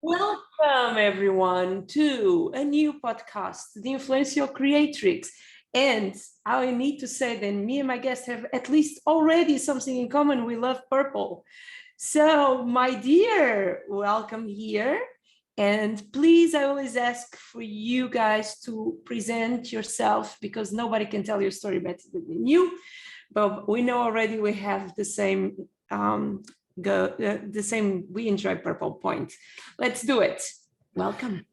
Welcome, everyone, to a new podcast, The Influential Creatrix. And I need to say that me and my guests have at least already something in common. We love purple. So, my dear, welcome here. And please, I always ask for you guys to present yourself because nobody can tell your story better than you. But we know already we have the same we enjoy purple point. Let's do it. Welcome.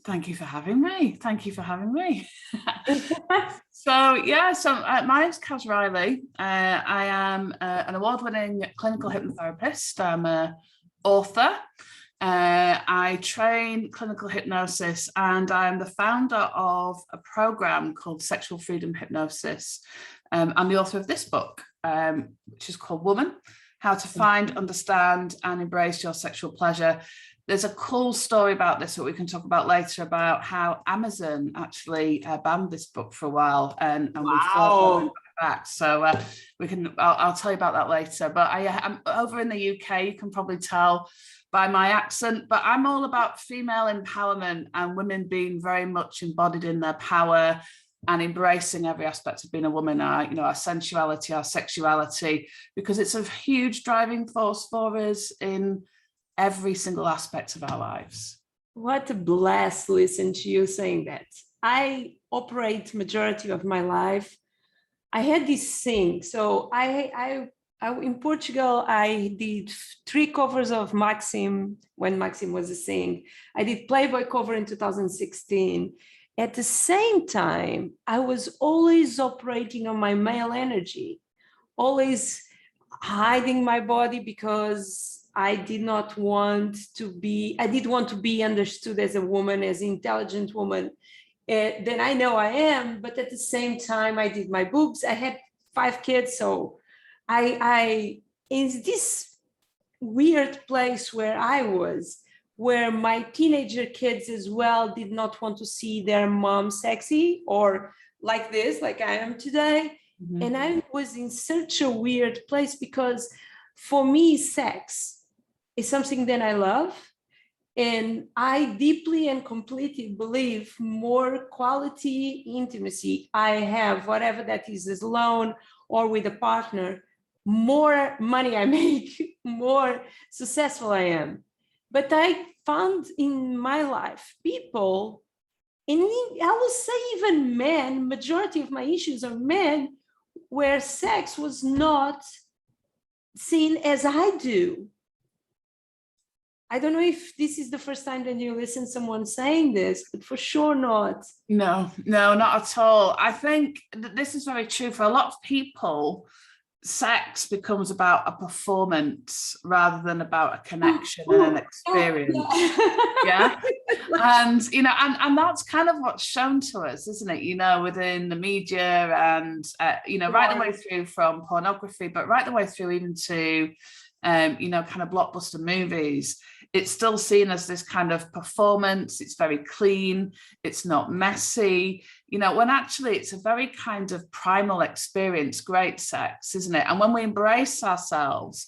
Thank you for having me. Thank you for having me. My name's Kaz Riley. I am an award-winning clinical hypnotherapist. I'm an author. I train clinical hypnosis, and I'm the founder of a program called Sexual Freedom Hypnosis. I'm the author of this book, which is called Woman: How to Find, Understand, and Embrace Your Sexual Pleasure. There's a cool story about this that we can talk about later, about how Amazon actually banned this book for a while, and we fought back. So I'll tell you about that later. But I'm over in the UK. You can probably tell by my accent, but I'm all about female empowerment and women being very much embodied in their power and embracing every aspect of being a woman, our sensuality, our sexuality, because it's a huge driving force for us in every single aspect of our lives. What a blast to listen to you saying that. I operate majority of my life. I had this thing. So I in Portugal, I did 3 covers of Maxim when Maxim was a thing. I did Playboy cover in 2016. At the same time, I was always operating on my male energy, always hiding my body because I did want to be understood as a woman, as an intelligent woman. Then I know I am, but at the same time, I did my boobs. I had 5 kids, so I in this weird place where I was, where my teenager kids as well did not want to see their mom sexy or like this, like I am today. Mm-hmm. And I was in such a weird place because for me, sex is something that I love. And I deeply and completely believe more quality intimacy I have, whatever that is alone or with a partner, more money I make, more successful I am. But I found in my life people, and I will say even men, majority of my issues are men, where sex was not seen as I do. I don't know if this is the first time that you listen to someone saying this, but for sure not. No, not at all. I think that this is very true for a lot of people. Sex becomes about a performance rather than about a connection and an experience. Yeah. And and that's kind of what's shown to us, isn't it, within the media and right the way through from pornography, but right the way through even to kind of blockbuster movies. It's still seen as this kind of performance. It's very clean. It's not messy, when actually it's a very kind of primal experience, great sex, isn't it? And when we embrace ourselves,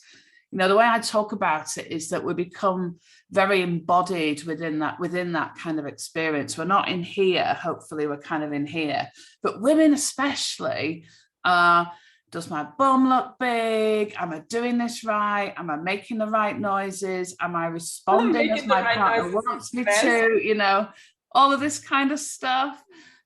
the way I talk about it is that we become very embodied within that kind of experience. We're not in here. Hopefully we're kind of in here, but women especially are, does my bum look big? Am I doing this right? Am I making the right noises? Am I responding as my partner wants me to? All of this kind of stuff.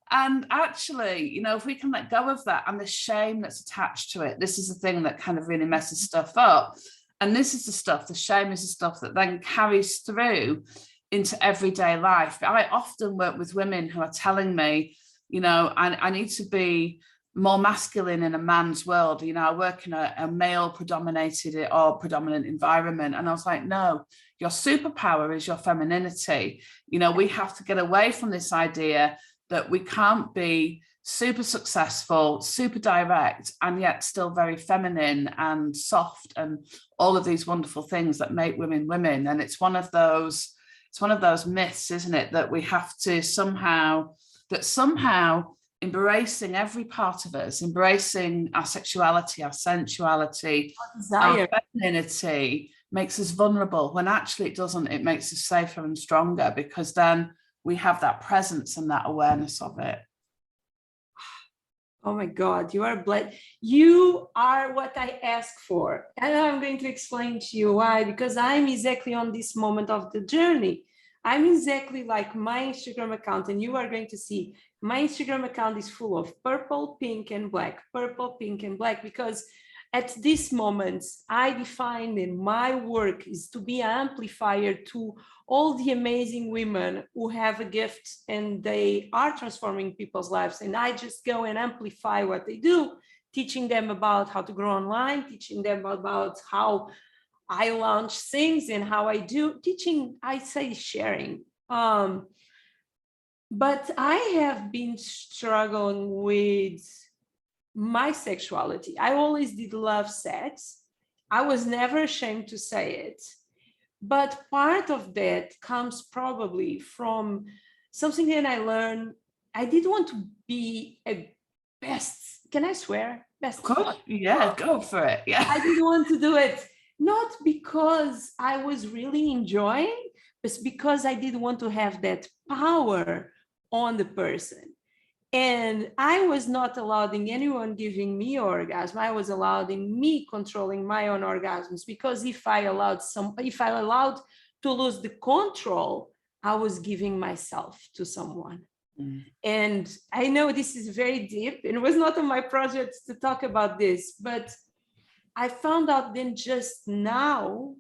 And actually, if we can let go of that and the shame that's attached to it, this is the thing that kind of really messes stuff up. And this is the shame is the stuff that then carries through into everyday life. I often work with women who are telling me, I need to be more masculine in a man's world. I work in a male predominated or predominant environment. And I was like, no, your superpower is your femininity. We have to get away from this idea that we can't be super successful, super direct, and yet still very feminine and soft and all of these wonderful things that make women women. And it's one of those myths, isn't it, that we have to somehow embracing every part of us, embracing our sexuality, our sensuality, our femininity, makes us vulnerable, when actually it doesn't. It makes us safer and stronger, because then we have that presence and that awareness of it. Oh my God, you are blessed. You are what I ask for. And I'm going to explain to you why, because I'm exactly on this moment of the journey. I'm exactly like my Instagram account, and you are going to see my Instagram account is full of purple, pink, and black, purple, pink, and black, because at this moment, I define that my work is to be an amplifier to all the amazing women who have a gift and they are transforming people's lives. And I just go and amplify what they do, teaching them about how to grow online, teaching them about how I launch things and how I do teaching, I say sharing. But I have been struggling with my sexuality. I always did love sex. I was never ashamed to say it. But part of that comes probably from something that I learned. I did want to be a best, can I swear? Best. Of course, yeah, go for it. Yeah. I didn't want to do it, not because I was really enjoying, but because I didn't want to have that power on the person. And I was not allowing anyone giving me orgasm. I was allowing me controlling my own orgasms, because if I allowed to lose the control, I was giving myself to someone. And I know this is very deep, and it was not on my project to talk about this, but I found out then just now,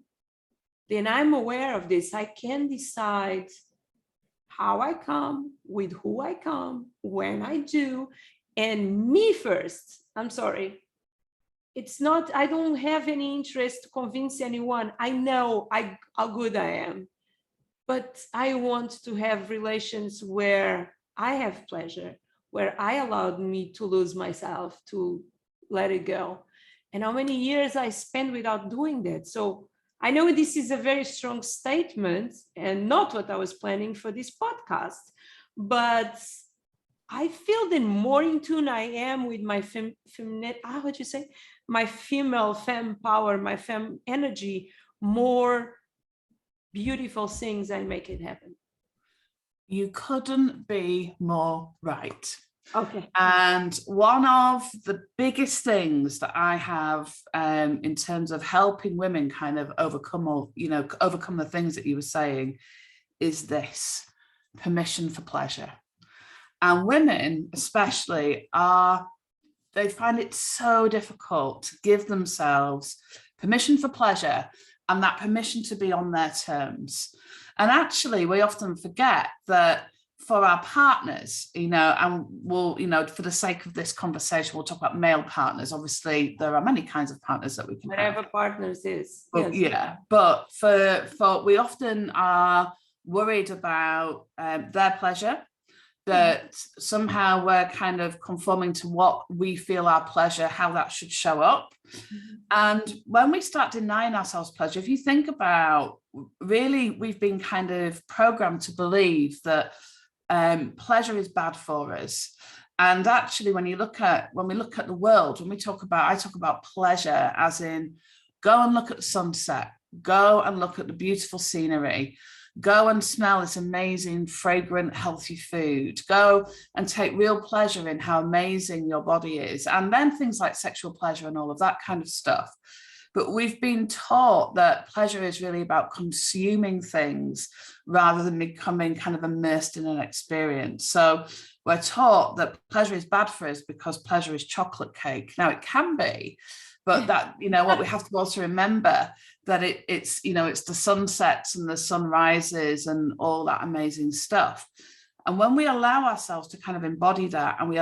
then I'm aware of this. I can decide how I come, with who I come, when I do, and me first. I'm sorry. It's not, I don't have any interest to convince anyone. I know how good I am, but I want to have relations where I have pleasure, where I allowed me to lose myself, to let it go. And how many years I spent without doing that. So I know this is a very strong statement and not what I was planning for this podcast, but I feel that more in tune I am with my my female femme power, my femme energy, more beautiful things I make it happen. You couldn't be more right. Okay. And one of the biggest things that I have in terms of helping women kind of overcome the things that you were saying is this: permission for pleasure. And women especially they find it so difficult to give themselves permission for pleasure and that permission to be on their terms. And actually, we often forget that for our partners, and we'll, for the sake of this conversation, we'll talk about male partners. Obviously, there are many kinds of partners that we can whatever have. Partners is. But, yes. Yeah, but for we often are worried about their pleasure, that somehow we're kind of conforming to what we feel our pleasure, how that should show up. And when we start denying ourselves pleasure, if you think about, really, we've been kind of programmed to believe that pleasure is bad for us. And actually, when we look at the world, I talk about pleasure as in go and look at the sunset, go and look at the beautiful scenery, go and smell this amazing, fragrant, healthy food, go and take real pleasure in how amazing your body is. And then things like sexual pleasure and all of that kind of stuff. But we've been taught that pleasure is really about consuming things rather than becoming kind of immersed in an experience. So we're taught that pleasure is bad for us because pleasure is chocolate cake. Now, it can be, but that, what we have to also remember that it's the sunsets and the sunrises and all that amazing stuff. And when we allow ourselves to kind of embody that, and we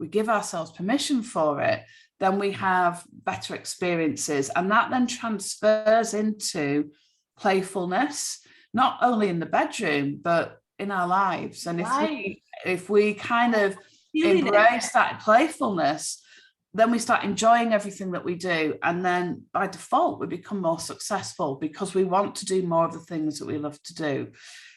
give ourselves permission for it, then we have better experiences. And that then transfers into playfulness, not only in the bedroom, but in our lives. And if we kind of embrace that playfulness, then we start enjoying everything that we do. And then by default, we become more successful because we want to do more of the things that we love to do.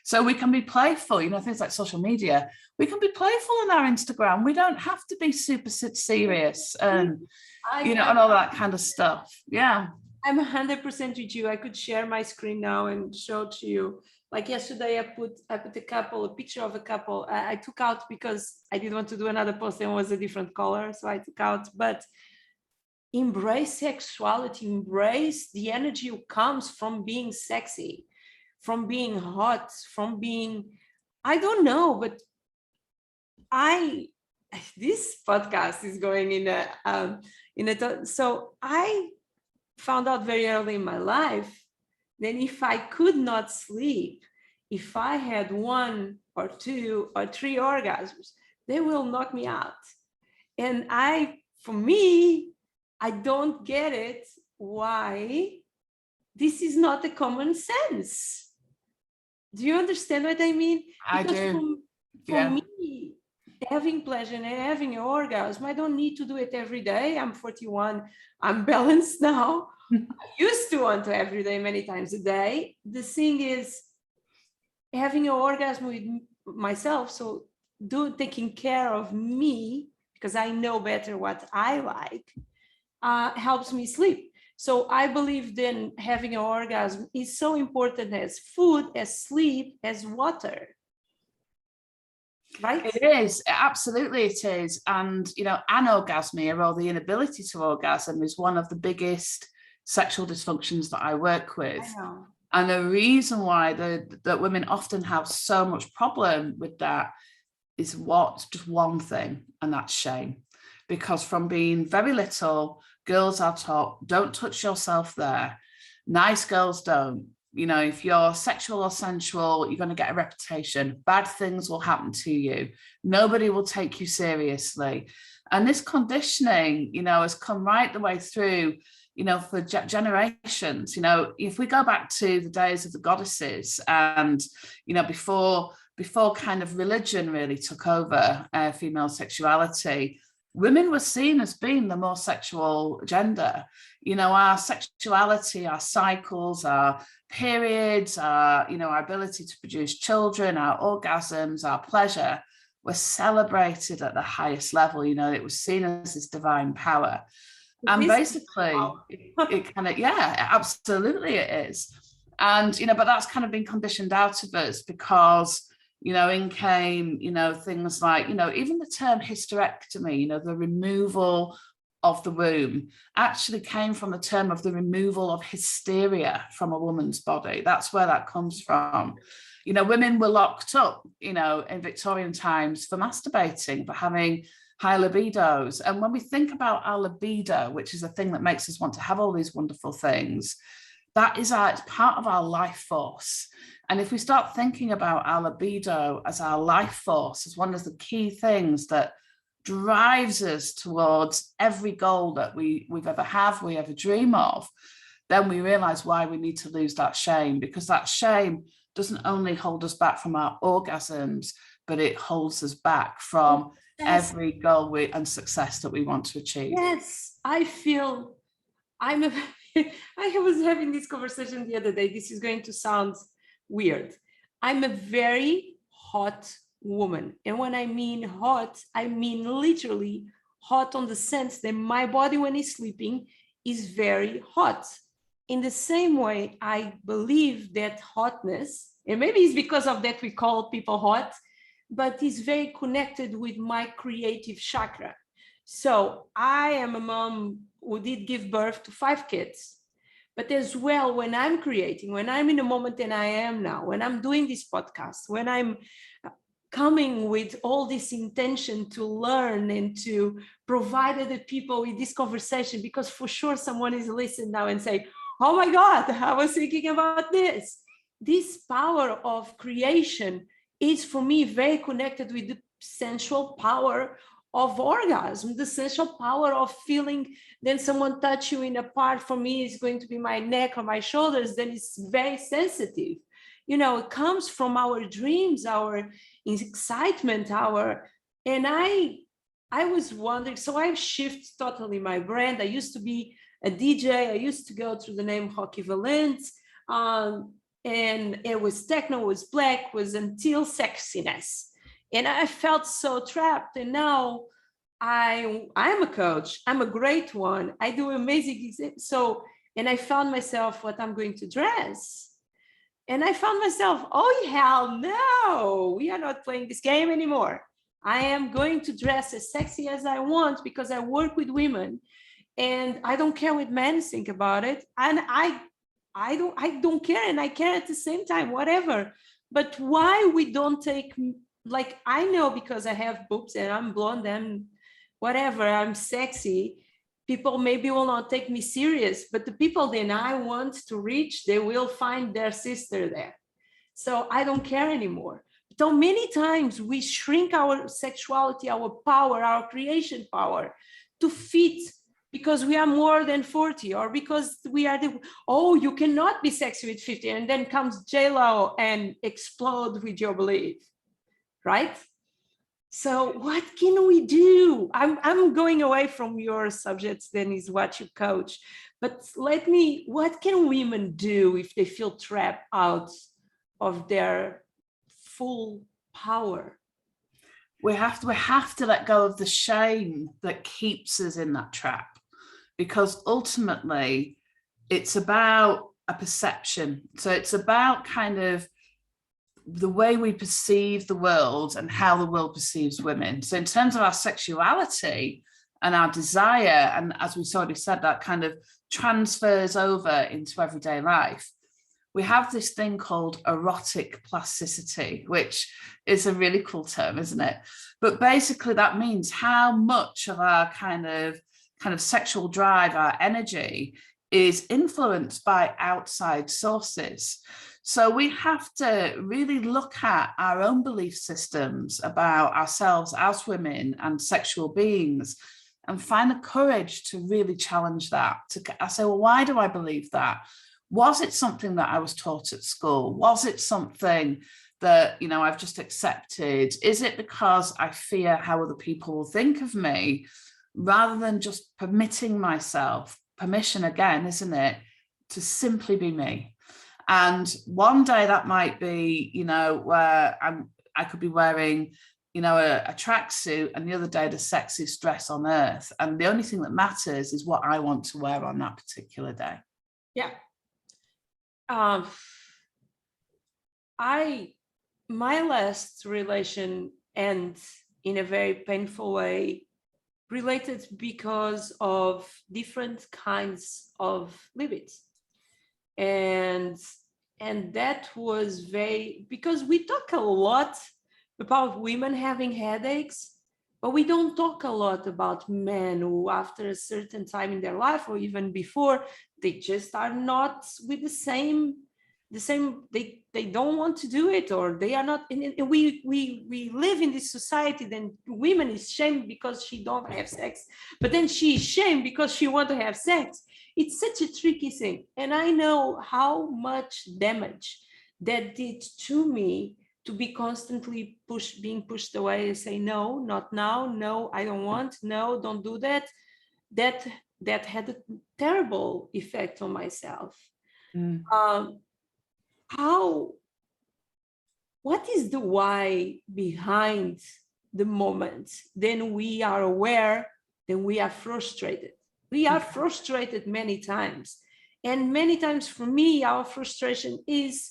So we can be playful, things like social media. We can be playful on our Instagram. We don't have to be super serious and, and all that kind of stuff. Yeah. I'm 100% with you. I could share my screen now and show to you. Like yesterday, I put a picture of a couple. I took out because I didn't want to do another post and it was a different color, so I took out. But embrace sexuality, embrace the energy that comes from being sexy, from being hot, from being, I don't know, but this podcast is going so I found out very early in my life that if I could not sleep, if I had 1 or 2 or 3 orgasms, they will knock me out. And for me, I don't get it why this is not a common sense. Do you understand what I mean? I do. For me, having pleasure and having an orgasm, I don't need to do it every day. I'm 41. I'm balanced now. I used to want to every day, many times a day. The thing is having an orgasm with myself. So taking care of me, because I know better what I like, helps me sleep. So I believe then having an orgasm is so important as food, as sleep, as water. Right? It is, absolutely it is. And, anorgasmia, or the inability to orgasm, is one of the biggest sexual dysfunctions that I work with. I know. And the reason why that women often have so much problem with that is just one thing, and that's shame. Because from being very little, girls are taught, don't touch yourself there. Nice girls don't. If you're sexual or sensual, you're going to get a reputation. Bad things will happen to you. Nobody will take you seriously. And this conditioning, has come right the way through, for generations. If we go back to the days of the goddesses and, before kind of religion really took over female sexuality, women were seen as being the more sexual gender. Our sexuality, our cycles, our periods, our ability to produce children, our orgasms, our pleasure were celebrated at the highest level. It was seen as this divine power. And basically, it kind of, absolutely it is. And, but that's kind of been conditioned out of us because, in came, things like, even the term hysterectomy, the removal of the womb actually came from the term of the removal of hysteria from a woman's body. That's where that comes from. Women were locked up, in Victorian times for masturbating, for having high libidos. And when we think about our libido, which is a thing that makes us want to have all these wonderful things, that is it's part of our life force. And if we start thinking about our libido as our life force, as one of the key things that drives us towards every goal that we've ever dream of, then we realize why we need to lose that shame, because that shame doesn't only hold us back from our orgasms, but it holds us back from every goal and success that we want to achieve. Yes, I feel I was having this conversation the other day. This is going to sound weird. I'm a very hot woman. And when I mean hot, I mean literally hot on the sense that my body when it's sleeping is very hot. In the same way, I believe that hotness, and maybe it's because of that we call people hot, but it's very connected with my creative chakra. So I am a mom who did give birth to 5 kids. But as well, when I'm creating, when I'm in a moment and I am now, when I'm doing this podcast, when I'm coming with all this intention to learn and to provide other people with this conversation, because for sure someone is listening now and say, oh my God, I was thinking about this. This power of creation is for me very connected with the sensual power of orgasm, the sensual power of feeling. Then someone touch you in a part, for me is going to be my neck or my shoulders, then it's very sensitive. It comes from our dreams, our excitement, and I was wondering, so I've shifted totally my brand. I used to be a DJ. I used to go through the name Hockey Valent, and it was techno, it was black, was until sexiness. And I felt so trapped. And now I'm a coach. I'm a great one. I do amazing. So And I found myself what I'm going to dress. And I found myself, oh, hell no, we are not playing this game anymore. I am going to dress as sexy as I want because I work with women and I don't care what men think about it. And I don't care, and I care at the same time, whatever. But why we don't take, like, I know because I have boobs and I'm blonde and whatever, I'm sexy, people maybe will not take me serious, but the people then I want to reach, they will find their sister there. So I don't care anymore. So many times we shrink our sexuality, our power, our creation power to fit because we are more than 40, or because we are the, oh, you cannot be sexy with 50, and then comes J-Lo and explode with your belief, right? So what can we do? I'm going away from your subjects, then is what you coach, but what can women do if they feel trapped out of their full power? We have to let go of the shame that keeps us in that trap, because ultimately it's about a perception. So it's about kind of the way we perceive the world and how the world perceives women. So in terms of our sexuality and our desire, and as we've already said, that kind of transfers over into everyday life. We have this thing called erotic plasticity, which is a really cool term, isn't it? But basically that means how much of our kind of sexual drive, our energy, is influenced by outside sources. So we have to really look at our own belief systems about ourselves as women and sexual beings, and find the courage to really challenge that. I say, well, why do I believe that? Was it something that I was taught at school? Was it something that, you know, I've just accepted? Is it because I fear how other people will think of me? Rather than just permitting myself, permission again, isn't it, to simply be me. And one day that might be, you know, where I could be wearing, you know, a tracksuit, and the other day the sexiest dress on earth. And the only thing that matters is what I want to wear on that particular day. Yeah. My last relation ends in a very painful way, related because of different kinds of libids. And that was very, because we talk a lot about women having headaches, but we don't talk a lot about men who, after a certain time in their life, or even before, they just are not with the same, they don't want to do it, or they are not. And we live in this society, then women is shamed because she don't have sex, but then she is shamed because she want to have sex. It's such a tricky thing. And I know how much damage that did to me, to be constantly being pushed away and say, no, not now, no, I don't want, no, don't do that. That had a terrible effect on myself. What is the why behind the moment? Then we are aware, then we are frustrated. We are frustrated many times. And many times for me, our frustration is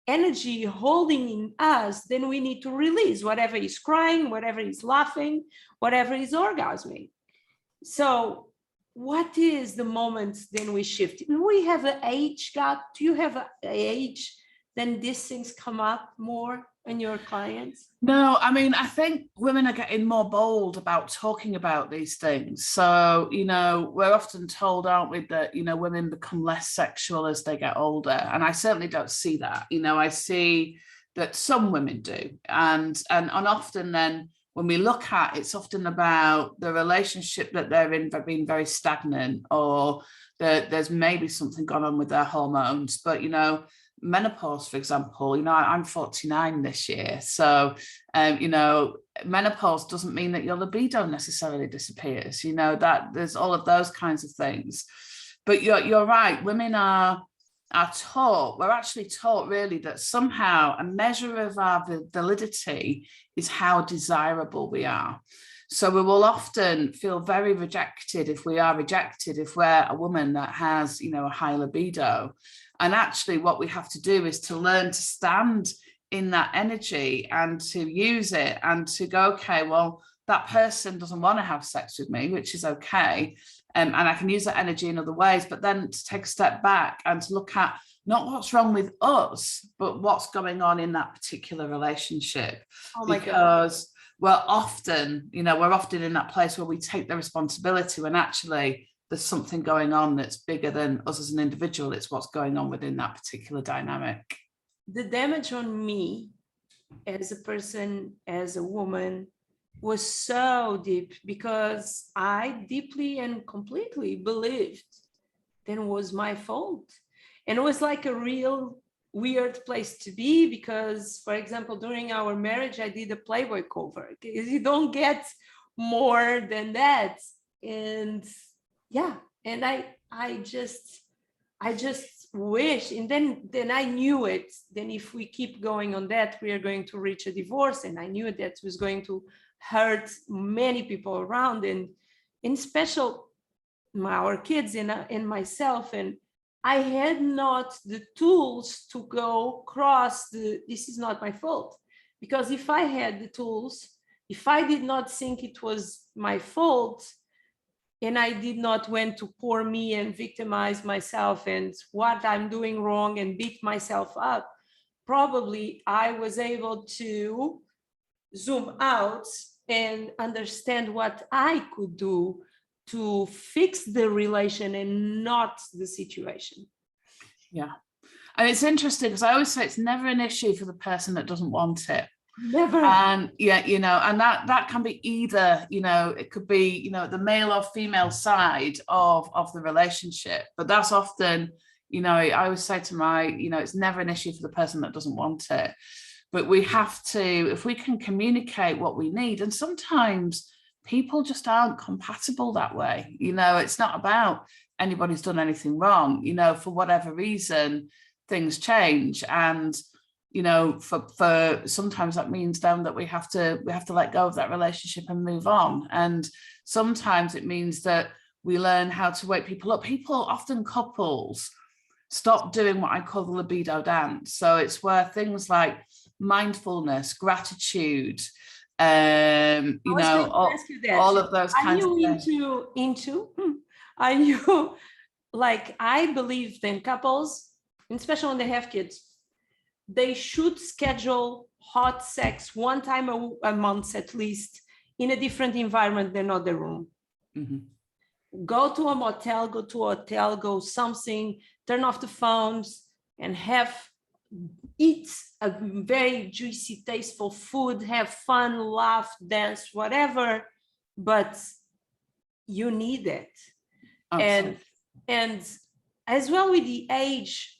energy holding in us, then we need to release whatever is crying, whatever is laughing, whatever is orgasming. So what is the moment then we shift? We have an age gap. Do you have an age then these things come up more in your clients? No, I mean, I think women are getting more bold about talking about these things. So, you know, we're often told, aren't we, that, you know, women become less sexual as they get older. And I certainly don't see that. You know, I see that some women do. And often then when we look at, it's often about the relationship that they're in being very stagnant, or that there's maybe something gone on with their hormones. But, you know, menopause, for example, you know, I'm 49 this year. So, you know, menopause doesn't mean that your libido necessarily disappears, you know, that there's all of those kinds of things. But you're right. Women are taught, we're actually taught really that somehow a measure of our validity is how desirable we are. So we will often feel very rejected if we are rejected, if we're a woman that has, you know, a high libido. And actually what we have to do is to learn to stand in that energy and to use it and to go, okay, well, that person doesn't want to have sex with me, which is okay. And I can use that energy in other ways, but then to take a step back and to look at not what's wrong with us, but what's going on in that particular relationship. Oh my God. Because we're often in that place where we take the responsibility when actually there's something going on that's bigger than us as an individual. It's what's going on within that particular dynamic. The damage on me as a person, as a woman, was so deep because I deeply and completely believed that it was my fault. And it was like a real weird place to be because, for example, during our marriage, I did a Playboy cover. You don't get more than that. And yeah, and I just wish, and then I knew it. Then if we keep going on that, we are going to reach a divorce. And I knew that was going to hurt many people around, and in special our kids and myself. And I had not the tools to go cross this is not my fault. Because if I had the tools, if I did not think it was my fault, and I did not want to pour me and victimize myself and what I'm doing wrong and beat myself up, probably I was able to zoom out and understand what I could do to fix the relation and not the situation. Yeah. And it's interesting because I always say it's never an issue for the person that doesn't want it. Never. And yeah, you know, and that can be either, you know, it could be, you know, the male or female side of the relationship. But that's often, you know, I always say to my, you know, it's never an issue for the person that doesn't want it. But we have to, if we can communicate what we need, and sometimes people just aren't compatible that way. You know, it's not about anybody's done anything wrong, you know, for whatever reason, things change. And you know, for sometimes that means then that we have to let go of that relationship and move on. And sometimes it means that we learn how to wake people up. Couples stop doing what I call the libido dance. So it's where things like mindfulness, gratitude, you know, all of those kinds of things. Are you like, I believe in couples, especially when they have kids, they should schedule hot sex one time a month at least in a different environment than other room. Mm-hmm. Go to a motel, go to a hotel, go something, turn off the phones and eat a very juicy, tasteful food, have fun, laugh, dance, whatever, but you need it. Absolutely. And as well with the age,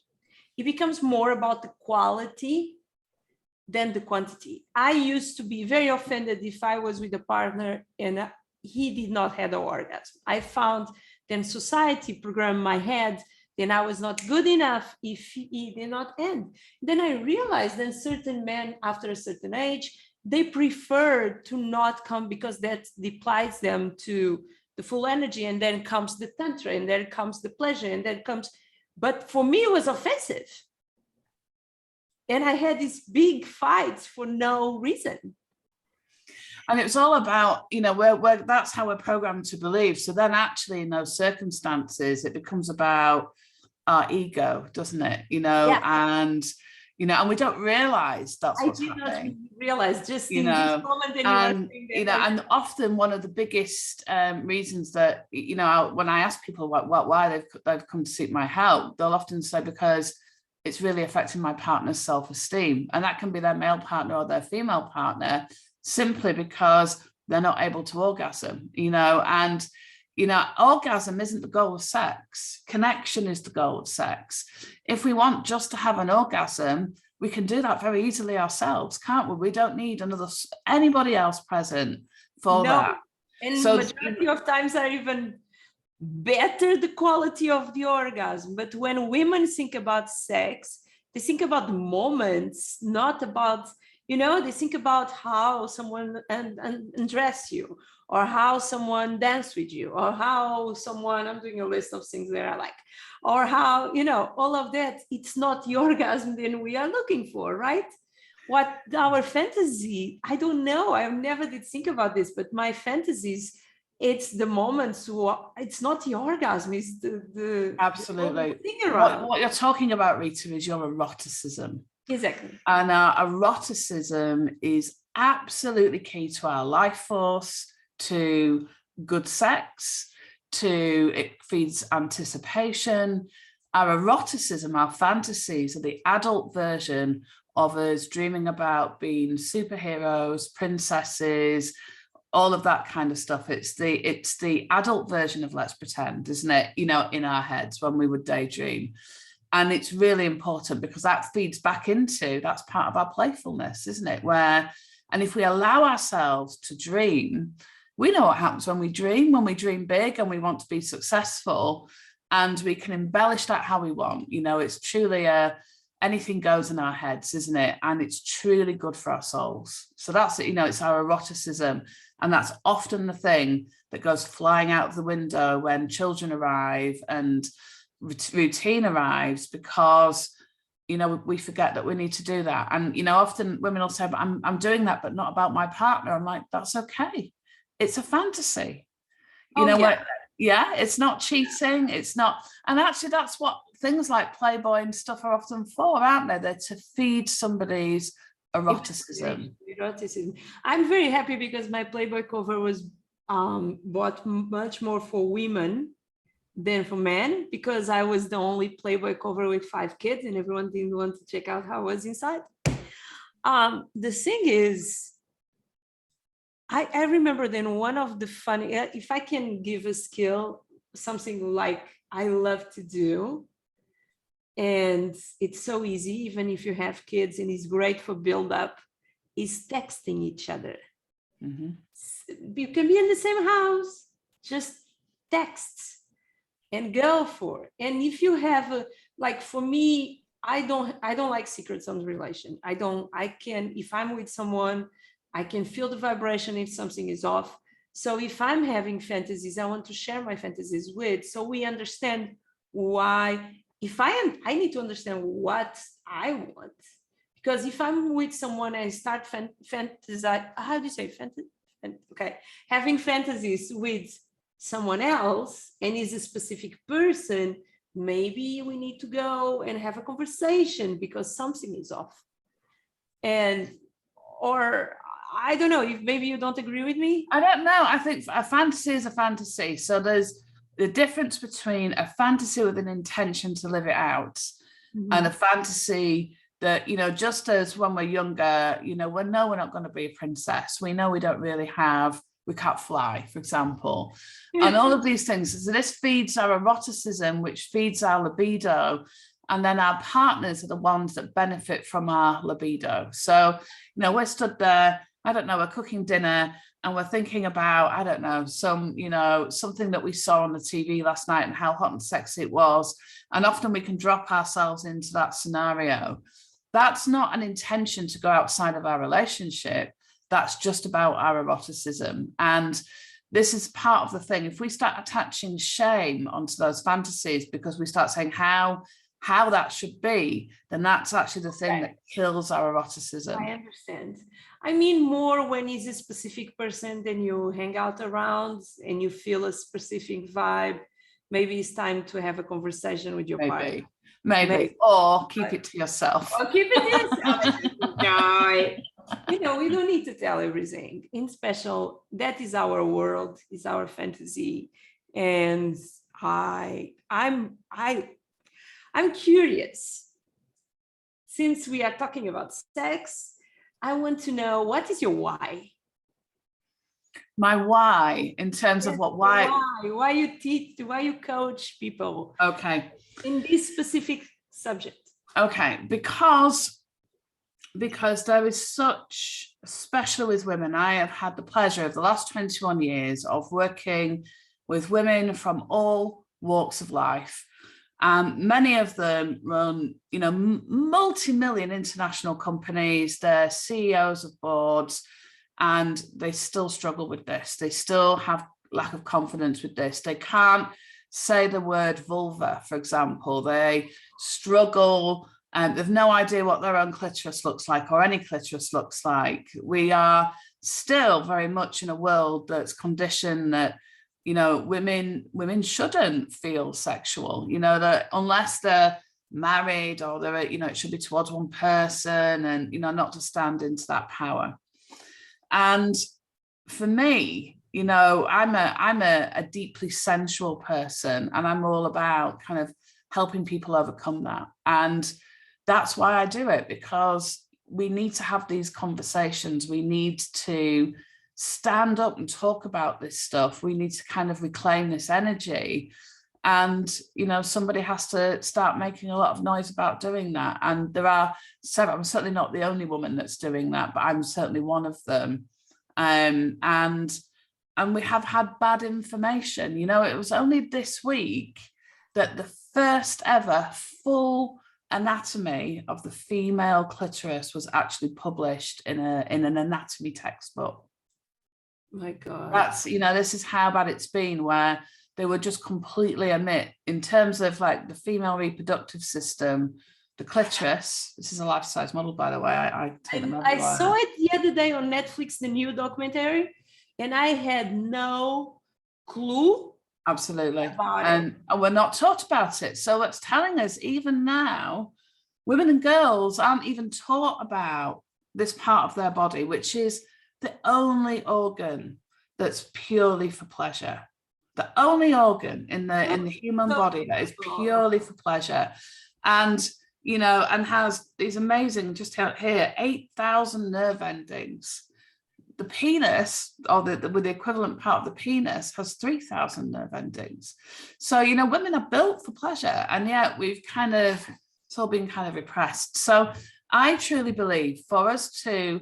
it becomes more about the quality than the quantity. I used to be very offended if I was with a partner and he did not have an orgasm. I found then society programmed my head, then I was not good enough if he did not end. Then I realized that certain men after a certain age, they prefer to not come because that deprives them to the full energy. And then comes the tantra, and then comes the pleasure, and then comes. But for me, it was offensive. And I had these big fights for no reason. And it's all about, you know, where that's how we're programmed to believe. So then actually in those circumstances, it becomes about our ego, doesn't it? You know, yeah. And, you know, and we don't realize that's what's happening. I did not realize just in this moment. And often one of the biggest reasons that, you know, when I ask people why they've come to seek my help, they'll often say, because it's really affecting my partner's self-esteem. And that can be their male partner or their female partner, simply because they're not able to orgasm, you know. And, you know, orgasm isn't the goal of sex. Connection is the goal of sex. If we want just to have an orgasm, we can do that very easily ourselves, can't we? We don't need anybody else present for that. And so majority of times are even better the quality of the orgasm. But when women think about sex, they think about the moments, not about You know, they think about how someone undress you, or how someone dance with you, or how someone, I'm doing a list of things that I like, or how, you know, all of that. It's not the orgasm that we are looking for, right? What our fantasy, I don't know, I never did think about this, but my fantasies, it's the moments, it's not the orgasm, it's the Absolutely. the thing around. What you're talking about, Rita, is your eroticism. Exactly. And our eroticism is absolutely key to our life force, to good sex, to it feeds anticipation. Our eroticism, our fantasies, are the adult version of us dreaming about being superheroes, princesses, all of that kind of stuff. It's the adult version of let's pretend, isn't it? You know, in our heads when we would daydream. And it's really important because that feeds back into, that's part of our playfulness, isn't it? And if we allow ourselves to dream, we know what happens when we dream big and we want to be successful, and we can embellish that how we want. You know, it's truly anything goes in our heads, isn't it? And it's truly good for our souls. So that's, you know, it's our eroticism. And that's often the thing that goes flying out of the window when children arrive and routine arrives, because, you know, we forget that we need to do that. And, you know, often women will say, but I'm doing that, but not about my partner. I'm like, that's okay. It's a fantasy. You know what? Yeah, it's not cheating. It's not. And actually, that's what things like Playboy and stuff are often for, aren't they? They're to feed somebody's eroticism. I'm very happy because my Playboy cover was bought much more for women than for men, because I was the only Playboy cover with 5 kids and everyone didn't want to check out how I was inside. The thing is, I remember then one of the funny, if I can give a skill, something like I love to do, and it's so easy, even if you have kids, and it's great for build up, is texting each other. Mm-hmm. You can be in the same house, just text and go for it. And if you have like, for me, I don't like secrets on the relation. If I'm with someone, I can feel the vibration if something is off. So if I'm having fantasies, I want to share my fantasies with, so we understand why. If I need to understand what I want, because if I'm with someone and I start fantasize, how do you say okay, having fantasies with someone else and is a specific person, maybe we need to go and have a conversation because something is off. Or I don't know, if maybe you don't agree with me. I don't know. I think a fantasy is a fantasy. So there's the difference between a fantasy with an intention to live it out, mm-hmm. and a fantasy that, you know, just as when we're younger, you know, we know we're not going to be a princess. We know we can't fly, for example. And all of these things. So this feeds our eroticism, which feeds our libido. And then our partners are the ones that benefit from our libido. So, you know, we're stood there, I don't know, we're cooking dinner and we're thinking about, I don't know, something that we saw on the TV last night and how hot and sexy it was. And often we can drop ourselves into that scenario. That's not an intention to go outside of our relationship. That's just about our eroticism. And this is part of the thing. If we start attaching shame onto those fantasies because we start saying how that should be, then that's actually the thing that kills our eroticism. I understand. I mean, more when it's a specific person, then you hang out around and you feel a specific vibe. Maybe it's time to have a conversation with your partner. Maybe. Or keep it to yourself. Or keep it to yourself. No. You know, we don't need to tell everything. In special, that is our world, is our fantasy. And I'm curious. Since we are talking about sex, I want to know, what is your why? My why, in terms of what? Why you teach, why you coach people? Okay. In this specific subject. Okay, because there is such, especially with women, I have had the pleasure of the last 21 years of working with women from all walks of life. Many of them run, you know, multi-million international companies. They're CEOs of boards, and they still struggle with this. They still have lack of confidence with this. They can't say the word vulva, for example. They struggle, and they've no idea what their own clitoris looks like, or any clitoris looks like. We are still very much in a world that's conditioned that, you know, women shouldn't feel sexual, you know, that unless they're married or they're, you know, it should be towards one person, and, you know, not to stand into that power. And for me, you know, I'm a deeply sensual person, and I'm all about kind of helping people overcome that. And that's why I do it, because we need to have these conversations. We need to stand up and talk about this stuff. We need to kind of reclaim this energy. And, you know, somebody has to start making a lot of noise about doing that. And there are several, I'm certainly not the only woman that's doing that, but I'm certainly one of them. And we have had bad information. You know, it was only this week that the first ever full anatomy of the female clitoris was actually published in an anatomy textbook. My God. That's, you know, this is how bad it's been, where they would just completely omit, in terms of like the female reproductive system, the clitoris. This is a life-size model, by the way. I take them everywhere. I saw it the other day on Netflix, the new documentary, and I had no clue. Absolutely. And we're not taught about it. So it's telling us, even now, women and girls aren't even taught about this part of their body, which is the only organ that's purely for pleasure. The only organ in the human body that is purely for pleasure. And, you know, and has these amazing, just out here, 8,000 nerve endings. The penis, or with the equivalent part of the penis, has 3,000 nerve endings. So, you know, women are built for pleasure, and yet we've kind of, it's all been kind of repressed. So I truly believe for us to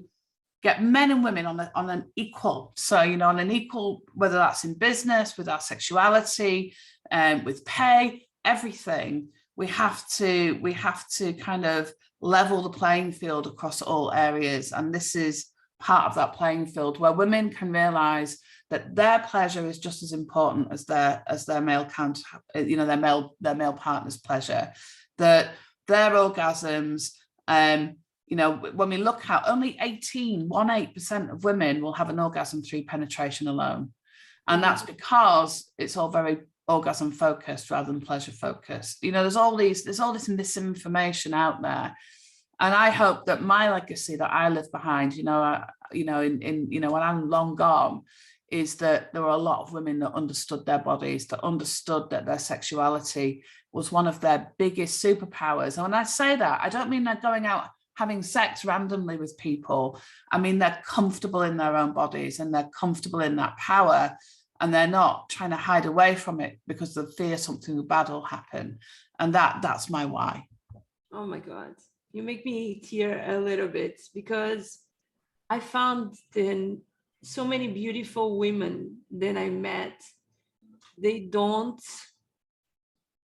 get men and women on an equal, so, you know, on an equal, whether that's in business, with our sexuality, with pay, everything, we have to kind of level the playing field across all areas. And this is part of that playing field, where women can realize that their pleasure is just as important as their male counter, you know, their male partner's pleasure, that their orgasms, you know, when we look at only 18% of women will have an orgasm through penetration alone. And that's because it's all very orgasm focused rather than pleasure focused. You know, there's all this misinformation out there. And I hope that my legacy that I leave behind, you know, in you know, when I'm long gone, is that there were a lot of women that understood their bodies, that understood that their sexuality was one of their biggest superpowers. And when I say that, I don't mean they're going out having sex randomly with people. I mean, they're comfortable in their own bodies, and they're comfortable in that power, and they're not trying to hide away from it because they fear something bad will happen. And that's my why. Oh my God. You make me tear a little bit, because I found then so many beautiful women that I met, they don't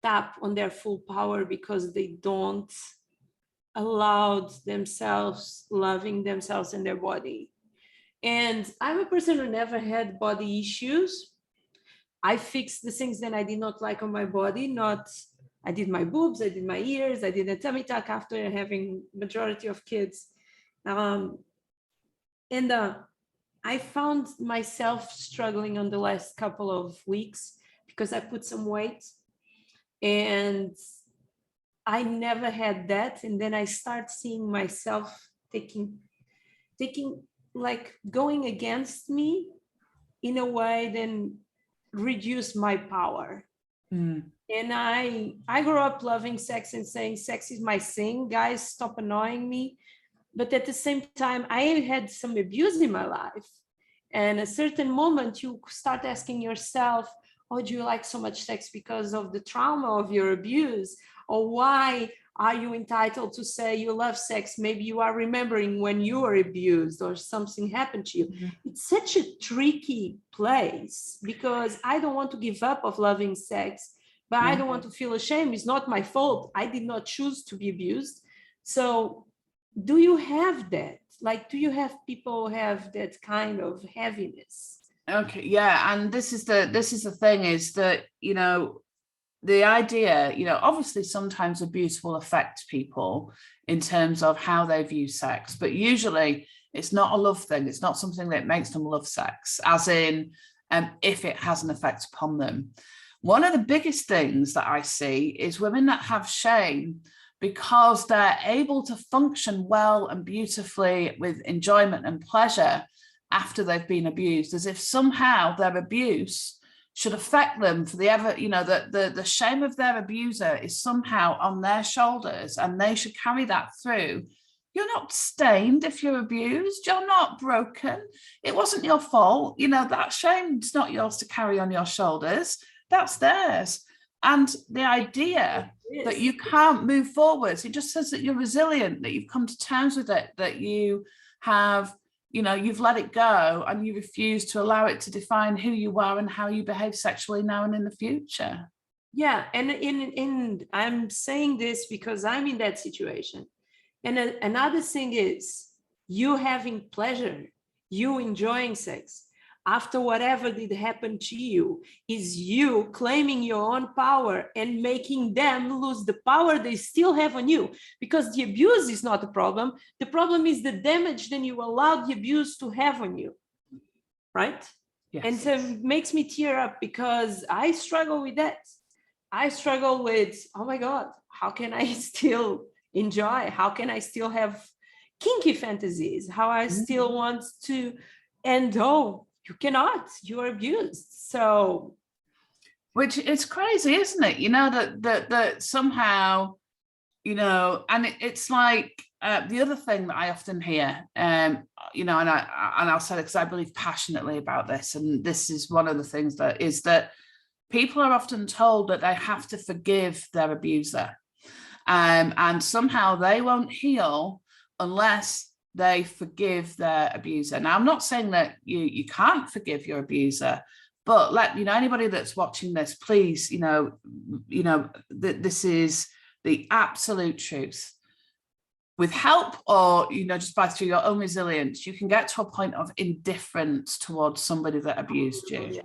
tap on their full power because they don't allow themselves loving themselves and their body. And I'm a person who never had body issues. I fixed the things that I did not like on my body. I did my boobs, I did my ears, I did a tummy tuck after having majority of kids. I found myself struggling on the last couple of weeks because I put some weight, and I never had that. And then I start seeing myself taking like going against me in a way then reduce my power. And I grew up loving sex and saying sex is my thing, guys, stop annoying me. But at the same time, I had some abuse in my life. And a certain moment you start asking yourself, oh, do you like so much sex because of the trauma of your abuse? Or why are you entitled to say you love sex? Maybe you are remembering when you were abused or something happened to you. It's such a tricky place, because I don't want to give up of loving sex, but I don't want to feel ashamed. It's not my fault. I did not choose to be abused. So do you have that? Like, do you have people have that kind of heaviness? Okay, yeah, and this is the thing, is that, you know, the idea, you know, obviously sometimes abuse will affect people in terms of how they view sex, but usually it's not a love thing. It's not something that makes them love sex, as in, if it has an effect upon them. One of the biggest things that I see is women that have shame because they're able to function well and beautifully with enjoyment and pleasure after they've been abused, as if somehow their abuse should affect them for the ever, you know, the shame of their abuser is somehow on their shoulders and they should carry that through. You're not stained if you're abused. You're not broken. It wasn't your fault. You know, that shame's not yours to carry on your shoulders. That's theirs. And the idea that you can't move forwards, it just says that you're resilient, that you've come to terms with it, that you have, you know, you've let it go and you refuse to allow it to define who you are and how you behave sexually now and in the future. Yeah, and I'm saying this because I'm in that situation. And another thing is you having pleasure, you enjoying sex after whatever did happen to you, is you claiming your own power and making them lose the power they still have on you, because the abuse is not the problem. The problem is the damage that you allowed the abuse to have on you, right? Yes. And so it makes me tear up because I struggle with that. I struggle with, oh my God, how can I still enjoy? How can I still have kinky fantasies? How I still want to, and oh, you cannot, you are abused. So, which is crazy, isn't it? You know, that somehow, you know, and it's like the other thing that I often hear, you know, and I'll say it because I believe passionately about this, and this is one of the things that is that people are often told that they have to forgive their abuser, and somehow they won't heal unless they forgive their abuser. Now, I'm not saying that you can't forgive your abuser, but let you know, anybody that's watching this, please, you know that this is the absolute truth. With help, or, you know, just by through your own resilience, you can get to a point of indifference towards somebody that abused you.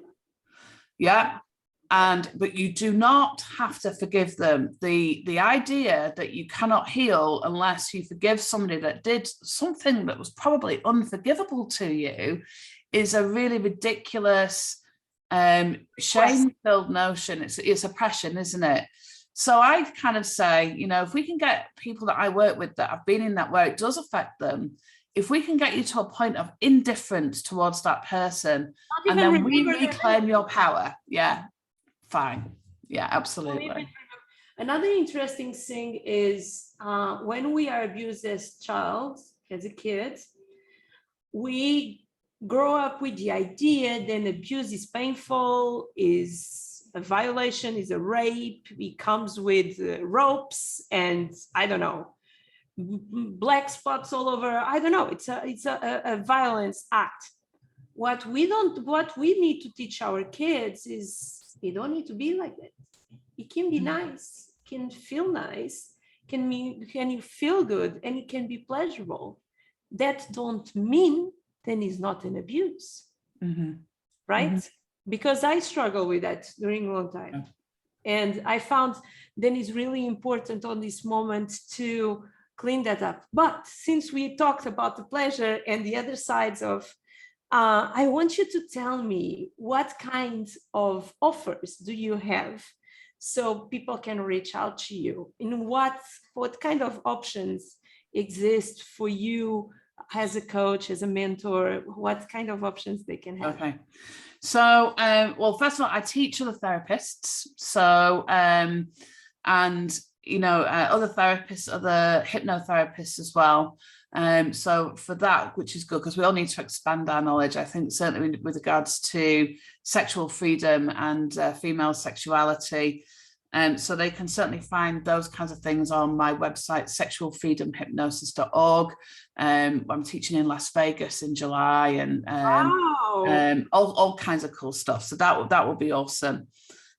Yeah. But you do not have to forgive them. The idea that you cannot heal unless you forgive somebody that did something that was probably unforgivable to you is a really ridiculous, shame-filled notion. It's oppression, isn't it? So I kind of say, you know, if we can get people that I work with that have been in that where it does affect them, if we can get you to a point of indifference towards that person, and then we reclaim your power, yeah, fine. Yeah, absolutely. Another interesting thing is when we are abused as a kid, we grow up with the idea that abuse is painful, is a violation, is a rape. It comes with ropes and I don't know, black spots all over. I don't know. It's a violence act. What we need to teach our kids is it don't need to be like that. It can be nice, can feel nice, can you feel good, and it can be pleasurable. That don't mean then it's not an abuse, right? Because I struggle with that during a long time. And I found then it's really important on this moment to clean that up. But since we talked about the pleasure and the other sides of, I want you to tell me what kinds of offers do you have so people can reach out to you? In what kind of options exist for you as a coach, as a mentor? What kind of options they can have? Okay. So, well, first of all, I teach other therapists. So, and, you know, other therapists, other hypnotherapists as well. So for that, which is good, because we all need to expand our knowledge, I think, certainly with regards to sexual freedom and female sexuality. So they can certainly find those kinds of things on my website, sexualfreedomhypnosis.org. I'm teaching in Las Vegas in July, and all kinds of cool stuff. So that will be awesome.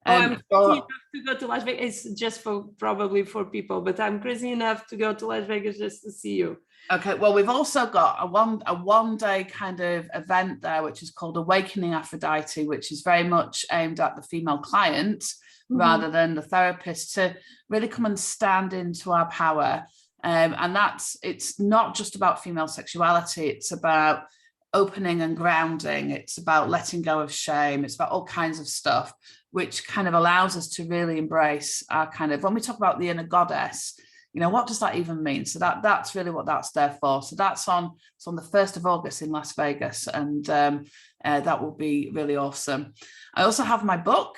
Oh, I'm crazy enough to go to Las Vegas. It's just probably for people, but I'm crazy enough to go to Las Vegas just to see you. Okay, well, we've also got a one day kind of event there, which is called Awakening Aphrodite, which is very much aimed at the female client rather than the therapist, to really come and stand into our power. And it's not just about female sexuality, it's about opening and grounding, it's about letting go of shame, it's about all kinds of stuff, which kind of allows us to really embrace our kind of, when we talk about the inner goddess, you know, what does that even mean? So that's really what that's there for. So it's on the 1st of August in Las Vegas, and that will be really awesome. I also have my book,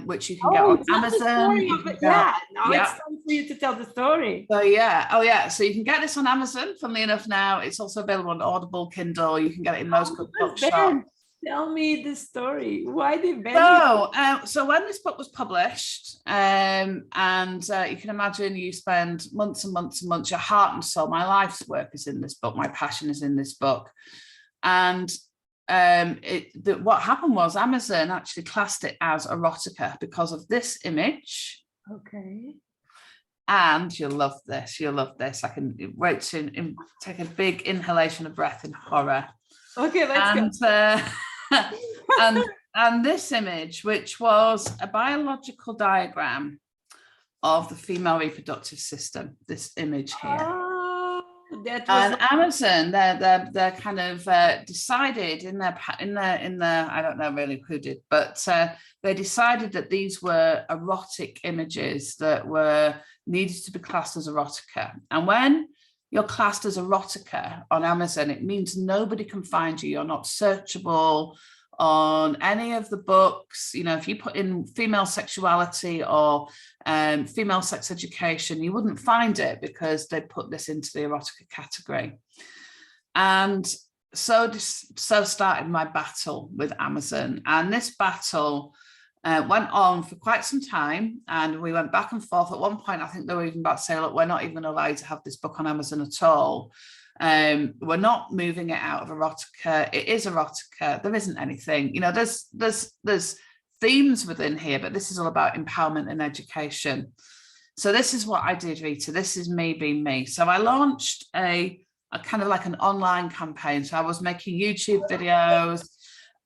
which you can get on Amazon. It's time for you to tell the story. So so you can get this on Amazon, funnily enough. Now it's also available on Audible, Kindle. You can get it in most good bookshops. Tell me the story. Why they banned so when this book was published, and you can imagine, you spend months and months and months, your heart and soul, my life's work is in this book, my passion is in this book. And what happened was Amazon actually classed it as erotica because of this image. Okay. And you'll love this. I can wait to take a big inhalation of breath in horror. Okay, let's go. And this image, which was a biological diagram of the female reproductive system, this image here. And Amazon, they're kind of decided in their I don't know really who did, but they decided that these were erotic images that were needed to be classed as erotica. And when you're classed as erotica on Amazon, it means nobody can find you. You're not searchable on any of the books. You know, if you put in female sexuality or female sex education, you wouldn't find it because they put this into the erotica category. And so started my battle with Amazon. And this battle went on for quite some time, and we went back and forth. At one point, I think they were even about to say, look, we're not even allowed to have this book on Amazon at all. We're not moving it out of erotica. It is erotica. There isn't anything, you know, there's themes within here, but this is all about empowerment and education. So this is what I did, Rita. This is me being me. So I launched a kind of like an online campaign. So I was making YouTube videos,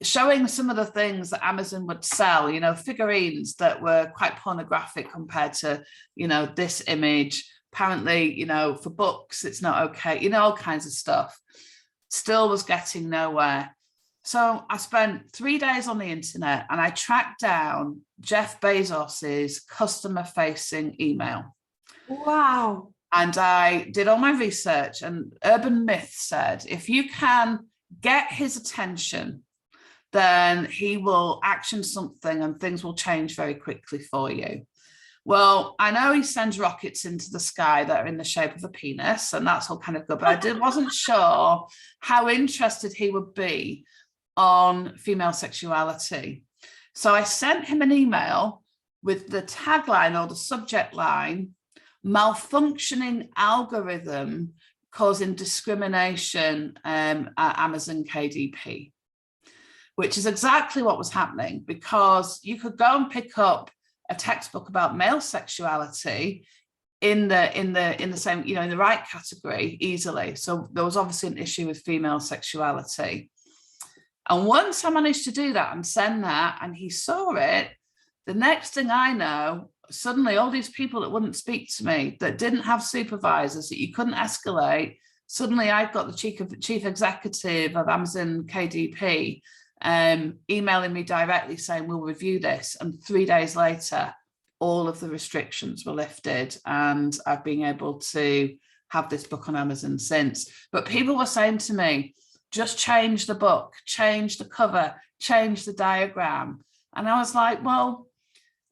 showing some of the things that Amazon would sell, you know, figurines that were quite pornographic compared to, you know, this image. Apparently, you know, for books, it's not okay, you know, all kinds of stuff. Still was getting nowhere. So I spent 3 days on the internet and I tracked down Jeff Bezos's customer-facing email. Wow. And I did all my research, and Urban Myth said, if you can get his attention, then he will action something and things will change very quickly for you. Well, I know he sends rockets into the sky that are in the shape of a penis, and that's all kind of good, but I wasn't sure how interested he would be on female sexuality. So I sent him an email with the tagline or the subject line, malfunctioning algorithm causing discrimination at Amazon KDP. Which is exactly what was happening, because you could go and pick up a textbook about male sexuality in the same, you know, in the right category easily. So there was obviously an issue with female sexuality. And once I managed to do that and send that, and he saw it, the next thing I know, suddenly all these people that wouldn't speak to me, that didn't have supervisors, that you couldn't escalate, suddenly I've got the chief executive of Amazon KDP emailing me directly saying, we'll review this. And 3 days later, all of the restrictions were lifted, and I've been able to have this book on Amazon since. But people were saying to me, just change the book, change the cover, change the diagram. And I was like, well,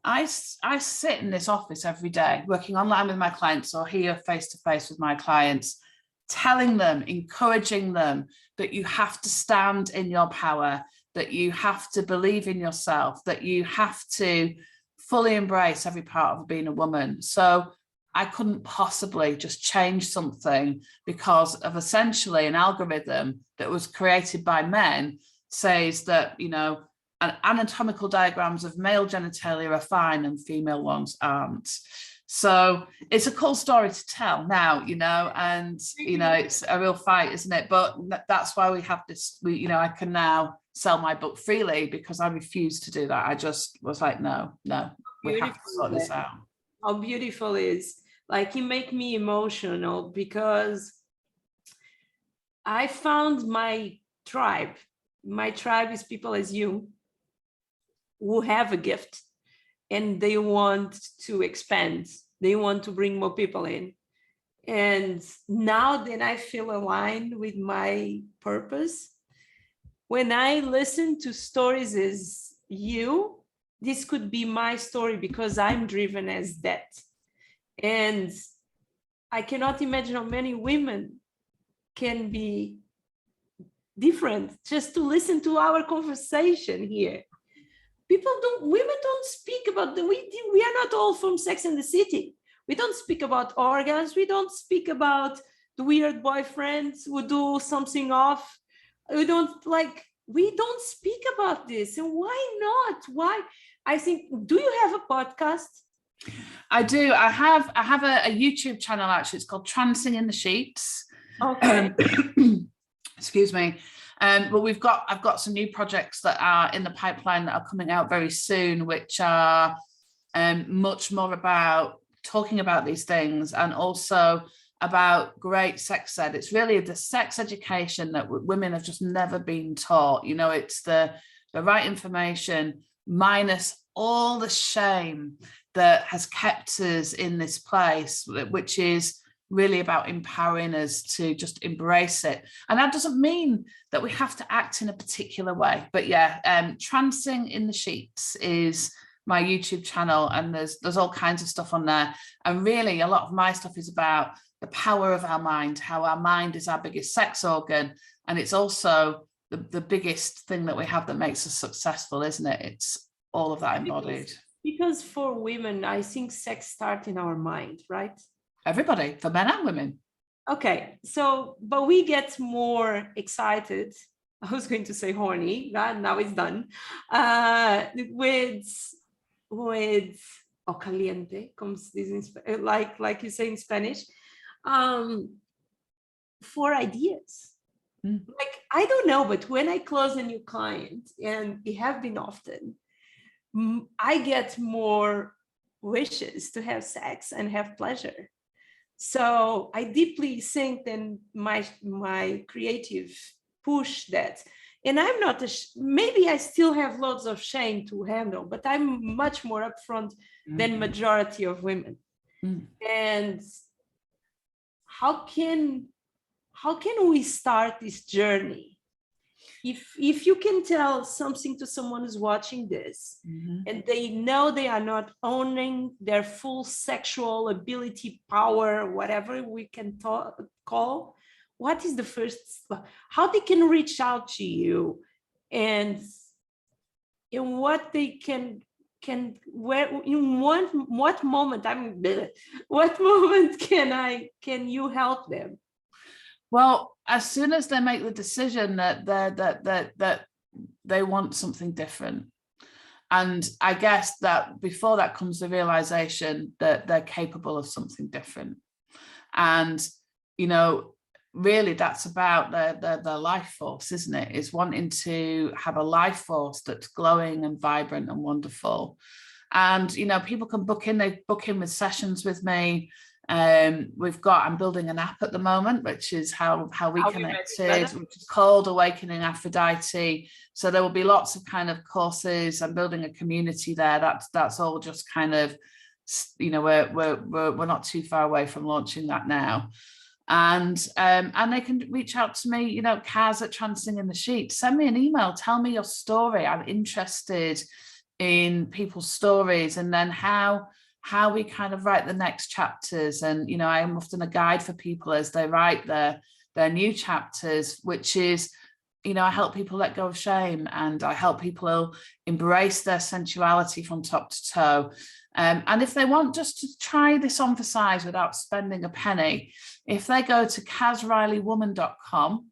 I sit in this office every day working online with my clients or here face to face with my clients, telling them, encouraging them that you have to stand in your power, that you have to believe in yourself, that you have to fully embrace every part of being a woman. So I couldn't possibly just change something because of essentially an algorithm that was created by men says that, you know, anatomical diagrams of male genitalia are fine and female ones aren't. So it's a cool story to tell now, you know, and, you know, it's a real fight, isn't it? But that's why we have this, you know, I can now sell my book freely because I refused to do that. I just was like, no, we have to sort this out. How beautiful is, like, you make me emotional because I found my tribe. My tribe is people as you who have a gift and they want to expand. They want to bring more people in. And now that I feel aligned with my purpose, when I listen to stories as you, this could be my story because I'm driven as that. And I cannot imagine how many women can be different just to listen to our conversation here. Women don't speak about we are not all from Sex and the City. We don't speak about orgasms. We don't speak about the weird boyfriends who do something off. We don't speak about this. And why not? Why? I think, do you have a podcast? I do. I have a YouTube channel, actually. It's called Trancing in the Sheets. Okay. Excuse me. But I've got some new projects that are in the pipeline that are coming out very soon, which are much more about talking about these things and also about great sex ed. It's really the sex education that women have just never been taught. You know, it's the right information minus all the shame that has kept us in this place, which is really about empowering us to just embrace it. And that doesn't mean that we have to act in a particular way. But yeah, Trancing in the Sheets is my YouTube channel, and there's all kinds of stuff on there. And really a lot of my stuff is about the power of our mind, how our mind is our biggest sex organ. And it's also the biggest thing that we have that makes us successful, isn't it? It's all of that embodied. Because for women, I think sex starts in our mind, right? Everybody, for men and women. Okay, so, but we get more excited. I was going to say horny, now it's done. With o caliente, como se diz in like you say in Spanish, for ideas. Like, I don't know, but when I close a new client, and it have been often, I get more wishes to have sex and have pleasure. So I deeply think that my creative push that, and I'm not, maybe I still have lots of shame to handle, but I'm much more upfront than majority of women. And how can we start this journey? If you can tell something to someone who's watching this, and they know they are not owning their full sexual ability, power, whatever we can call, what is the first, how they can reach out to you, and in what they can where, in what moment can you help them? Well, as soon as they make the decision that they want something different, and I guess that before that comes the realization that they're capable of something different, and you know, really that's about their life force, isn't it? Is wanting to have a life force that's glowing and vibrant and wonderful. And you know, people can book in with sessions with me. I'm building an app at the moment, which is how we connected, which is called Awakening Aphrodite. So there will be lots of kind of courses. I'm building a community there. That's all just kind of, you know, we're not too far away from launching that now. And they can reach out to me, you know, Kaz at Trancing in the Sheets. Send me an email, tell me your story. I'm interested in people's stories, and then how we kind of write the next chapters. And, you know, I am often a guide for people as they write their new chapters, which is, you know, I help people let go of shame, and I help people embrace their sensuality from top to toe. And if they want just to try this on for size without spending a penny, if they go to KazRileyWoman.com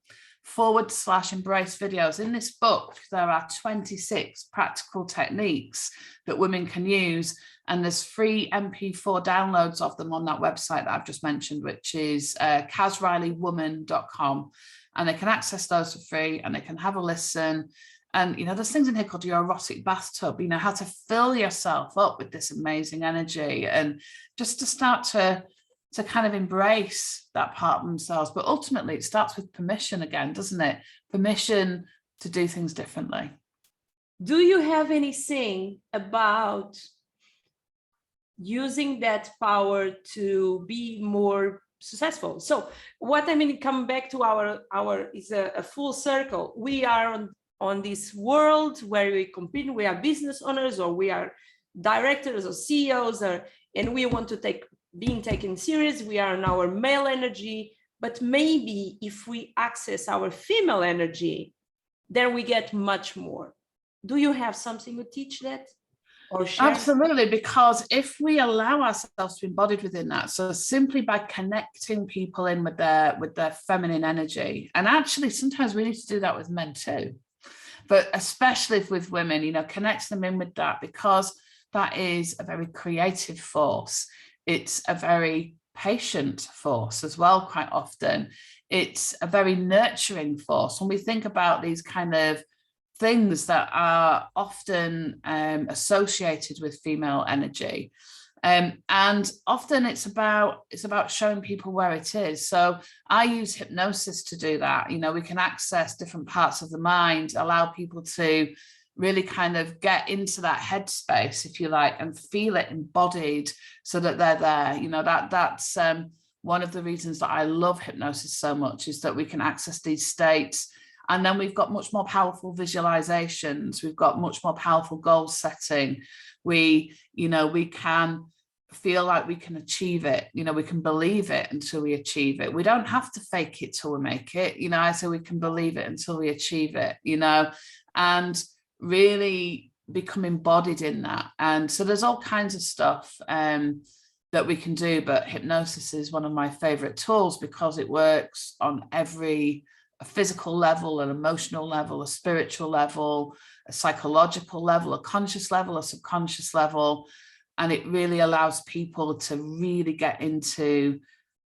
/embrace videos. In this book, there are 26 practical techniques that women can use, and there's free MP4 downloads of them on that website that I've just mentioned, which is KazRileyWoman.com, and they can access those for free and they can have a listen. And, you know, there's things in here called your erotic bathtub, you know, how to fill yourself up with this amazing energy, and just to start to kind of embrace that part of themselves. But ultimately it starts with permission again, doesn't it? Permission to do things differently. Do you have anything about using that power to be more successful? So what I mean, come back to our is a full circle. We are on this world where we compete, we are business owners, or we are directors or CEOs, and we want to being taken serious. We are in our male energy, but maybe if we access our female energy, then we get much more. Do you have something to teach that or share? Absolutely, because if we allow ourselves to be embodied within that, so simply by connecting people in with their feminine energy, and actually sometimes we need to do that with men too, but especially with women, you know, connect them in with that, because that is a very creative force. It's a very patient force as well. Quite often it's a very nurturing force. When we think about these kind of things that are often associated with female energy, and often it's about showing people where it is. So I use hypnosis to do that. You know, we can access different parts of the mind, allow people to really kind of get into that headspace, if you like, and feel it embodied so that they're there. You know, that's one of the reasons that I love hypnosis so much, is that we can access these states. And then we've got much more powerful visualizations. We've got much more powerful goal setting. We can feel like we can achieve it. You know, we can believe it until we achieve it. We don't have to fake it till we make it. You know, I say we can believe it until we achieve it, you know, and really become embodied in that. And so there's all kinds of stuff that we can do, but hypnosis is one of my favorite tools because it works on every physical level, an emotional level, a spiritual level, a psychological level, a conscious level, a subconscious level. And it really allows people to really get into,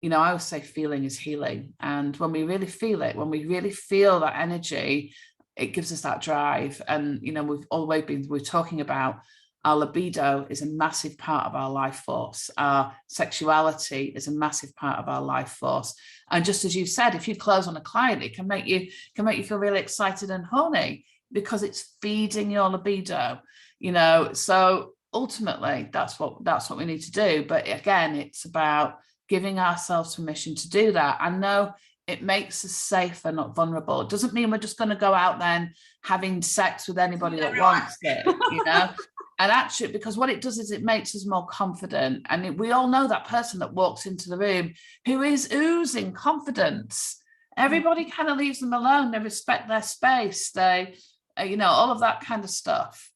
you know, I always say feeling is healing. And when we really feel it, when we really feel that energy, it gives us that drive. And, you know, we're talking about our libido is a massive part of our life force. Our sexuality is a massive part of our life force. And just as you said, if you close on a client, it can make you feel really excited and horny because it's feeding your libido, you know. So ultimately, that's what we need to do. But again, it's about giving ourselves permission to do that. I know it makes us safer, not vulnerable. It doesn't mean we're just going to go out then having sex with anybody that wants it, you know. And actually, because what it does is it makes us more confident. And we all know that person that walks into the room who is oozing confidence. Everybody kind of leaves them alone. They respect their space. They, you know, all of that kind of stuff.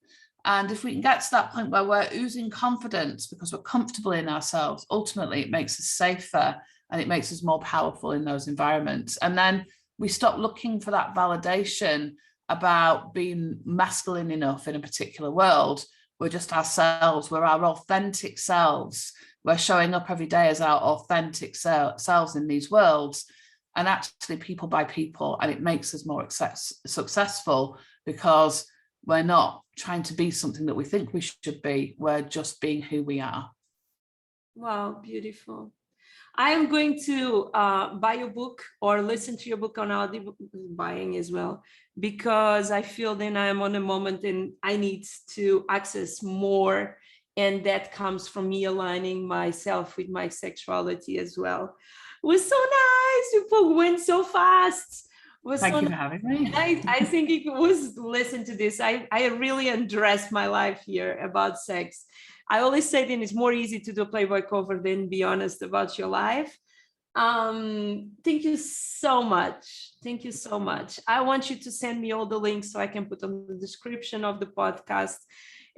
And if we can get to that point where we're oozing confidence because we're comfortable in ourselves, ultimately it makes us safer and it makes us more powerful in those environments. And then we stop looking for that validation about being masculine enough in a particular world. We're just ourselves. We're our authentic selves. We're showing up every day as our authentic selves in these worlds, and actually people by people, and it makes us more successful because we're not trying to be something that we think we should be. We're just being who we are. Wow, beautiful. I am going to buy your book or listen to your book on audio, buying as well, because I feel then I am on a moment and I need to access more. And that comes from me aligning myself with my sexuality as well. It was so nice. People went so fast. Thank you for having me. I think it was, listen to this. I really undressed my life here about sex. I always say then it's more easy to do a Playboy cover than be honest about your life. Thank you so much. Thank you so much. I want you to send me all the links so I can put on the description of the podcast.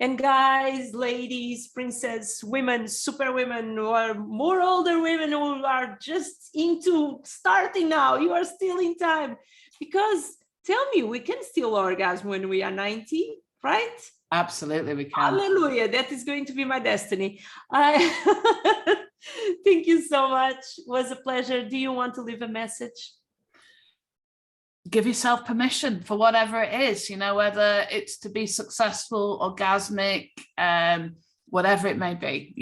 And guys, ladies, princess, women, super women, or more older women who are just into starting now, you are still in time. Because tell me, we can still orgasm when we are 90, right? Absolutely, we can. Hallelujah. That is going to be my destiny. Thank you so much. It was a pleasure. Do you want to leave a message? Give yourself permission for whatever it is, whether it's to be successful, orgasmic, whatever it may be,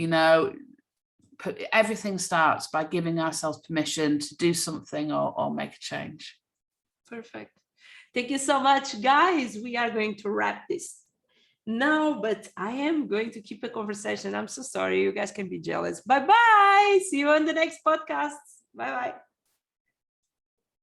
everything starts by giving ourselves permission to do something or make a change. Perfect. Thank you so much, guys. We are going to wrap this now, but I am going to keep a conversation. I'm so sorry. You guys can be jealous. Bye-bye. See you on the next podcast. Bye-bye.